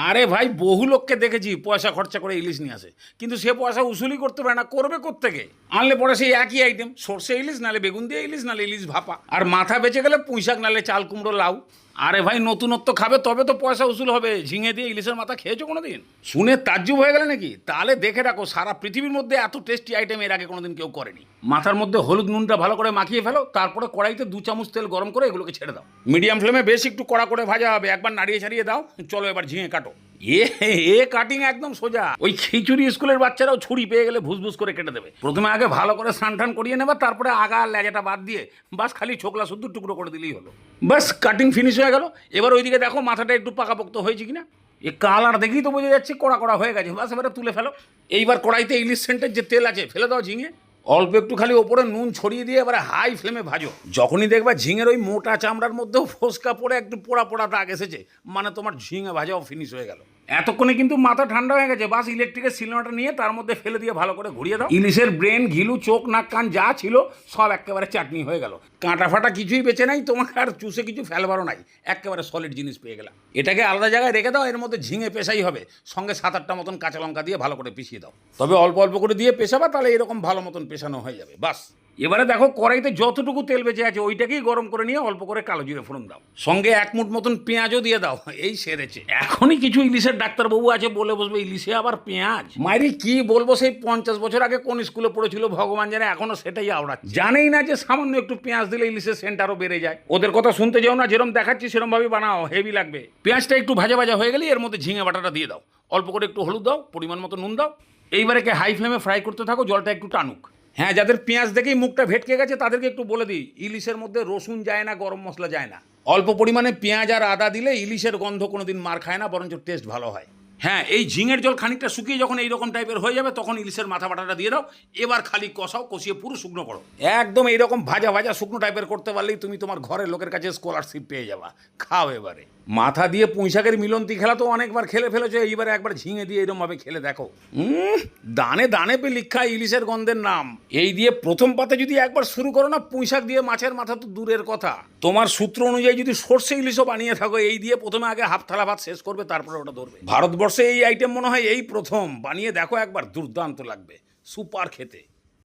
আরে ভাই বহু লোককে দেখেছি পয়সা খরচা করে ইলিশ নিয়ে আসে, কিন্তু সে পয়সা উসুলি করতে পারে না, করবে কোত্থেকে? আনলে পরে সেই একই আইটেম, সর্ষে ইলিশ নালে বেগুন দিয়ে ইলিশ নালে ইলিশ ভাপা, আর মাথা বেঁচে গেলে পুঁইশাক নালে চাল কুমড়ো লাউ। আরে ভাই নতুনত্ব খাবে তবে তো পয়সা উসুল হবে। ঝিঙে দিয়ে ইলিশের মাথা খেয়েছো কোনোদিন? শুনে তাজ্জুব হয়ে গেলে নাকি? তাহলে দেখে রাখো, সারা পৃথিবীর মধ্যে এত টেস্টি আইটেম এর আগে কোনোদিন কেউ করেনি। মাথার মধ্যে হলুদ নুনটা ভালো করে মাখিয়ে ফেলো, তারপরে কড়াইতে 2 চামচ তেল গরম করে এগুলোকে ছেড়ে দাও। মিডিয়াম ফ্লেমে বেশ একটু কড়া করে ভাজা হবে, একবার নাড়িয়ে ছাড়িয়ে দাও। চলো এবার ঝিঙে কাটো। এ এ কাটিং একদম সোজা, ওই খিচুড়ি স্কুলের বাচ্চারাও ছুরি পেয়ে গেলে ভুসভুস করে কেটে দেবে। প্রথমে আগে ভালো করে সানটান করিয়ে নেবা, তারপরে আগা আর লেজাটা বাদ দিয়ে বাস খালি ছোকলা শুদ্ধ টুকরো করে দিলেই হলো। বাস কাটিং ফিনিশ হয়ে গেল। এবার ওইদিকে দেখো মাথাটা একটু পাকাপোক্ত হয়েছে কিনা। এ কালার দেখেই তো বোঝা যাচ্ছে কড়া কড়া হয়ে গেছে। বাস এবারে তুলে ফেলো। এইবার কড়াইতে ইলিশ সেন্টের যে তেল আছে ফেলে দাও ঝিঙে। অল্প একটু খালি ওপরে নুন ছড়িয়ে দিয়ে এবারে হাই ফ্লেমে ভাজো। যখনই দেখবা ঝিঙের ওই মোটা চামড়ার মধ্যেও ফোসকা পড়ে একটু পোড়া পোড়া দাগ এসেছে, মানে তোমার ঝিঙে ভাজাও ফিনিশ হয়ে গেল। এতক্ষণে কিন্তু মাথা ঠান্ডা হয়ে গেছে। বাস ইলেকট্রিকের সিলিন্ডারটা নিয়ে তার মধ্যে ফেলে দিয়ে ভালো করে ঘুরিয়ে দাও। ইলিশের ব্রেন, ঘিলু, চোখ, নাক, কান যা ছিল সব একেবারে চাটনি হয়ে গেল। কাঁটা ফাটা কিছুই বেঁচে নাই, তোমাকে আর চুষে কিছু ফেলবারও নাই, একেবারে সলিড জিনিস পেয়ে গেলাম। এটাকে আলাদা জায়গায় রেখে দাও। এর মধ্যে ঝিঙে পেশাই হবে, সঙ্গে 7-8টা মতন কাঁচা লঙ্কা দিয়ে ভালো করে পিষিয়ে দাও। তবে অল্প অল্প করে দিয়ে পেশাবা, তাহলে এরকম ভালো মতন পেশানো হয়ে যাবে। বাস এবারে দেখো কড়াইতে যতটুকু তেল বেঁচে আছে ওইটাকেই গরম করে নিয়ে অল্প করে কালো জিরে ফোড়ন দাও, সঙ্গে 1 মুঠ মতন পেঁয়াজও দিয়ে দাও। এই সেরেছে। এখনই কিছু ইলিশের ডাক্তারবাবু আছে বলে বসবে ইলিশে আবার পেঁয়াজ। মাইরি কি বলবো, সেই 50 বছর আগে কোন স্কুলে পড়েছিল ভগবান জানে, এখনো সেটাই আওড়াচ্ছে। জানেই না যে সামান্য একটু পেঁয়াজ দিলে ইলিশের সেন্ট আরও বেড়ে যায়। ওদের কথা শুনতে যাও না, যেরকম দেখাচ্ছি সেরকম ভাবে বানাও, হেভি লাগবে। পেঁয়াজটা একটু ভাজা ভাজা হয়ে গেলে এর মধ্যে ঝিঙে বাটাটা দিয়ে দাও, অল্প করে একটু হলুদ দাও, পরিমাণ মতো নুন দাও। এইবারে হাই ফ্লেমে ফ্রাই করতে থাকো, জলটা একটু টানুক। হ্যাঁ, যাদের পেঁয়াজ দেখেই মুখটা ভেটকে গেছে তাদেরকে একটু বলে দিই, ইলিশের মধ্যে রসুন যায় না, গরম মশলা যায় না। অল্প পরিমাণে পেঁয়াজ আর আদা দিলে ইলিশের গন্ধ কোনোদিন মার খায় না, বরঞ্চ টেস্ট ভালো হয়। হ্যাঁ, এই ঝিঙের জল খানিকটা শুকিয়ে যখন এইরকম টাইপের হয়ে যাবে তখন ইলিশের মাথা বাটাটা দিয়ে দাও। এবার খালি কষাও, কষিয়ে পুরো শুকনো করো। একদম এইরকম ভাজা ভাজা শুকনো টাইপের করতে পারলেই তুমি তোমার ঘরের লোকের কাছে স্কলারশিপ পেয়ে যাবা। খাও এবারে। মাথা দিয়ে পুঁইশাকের মিলন্তি খেলা তো অনেকবার খেলে ফেলেছো, এইবারে একবার ঝিঙে দিয়ে এরকমভাবে খেলে দেখো। দানে দানে পে লিখা ইলিশের গন্ধের নাম। এই দিয়ে প্রথম পাতে যদি একবার শুরু করো না, পুঁইশাক দিয়ে মাছের মাথা তো দূরের কথা, তোমার সূত্র অনুযায়ী যদি সর্ষে ইলিশও বানিয়ে থাকো, এই দিয়ে প্রথমে আগে হাফ থালা ভাত শেষ করবে, তারপরে ওটা ধরবে। ভারতবর্ষে এই আইটেম মনে হয় এই প্রথম। বানিয়ে দেখো একবার, দুর্দান্ত লাগবে, সুপার খেতে।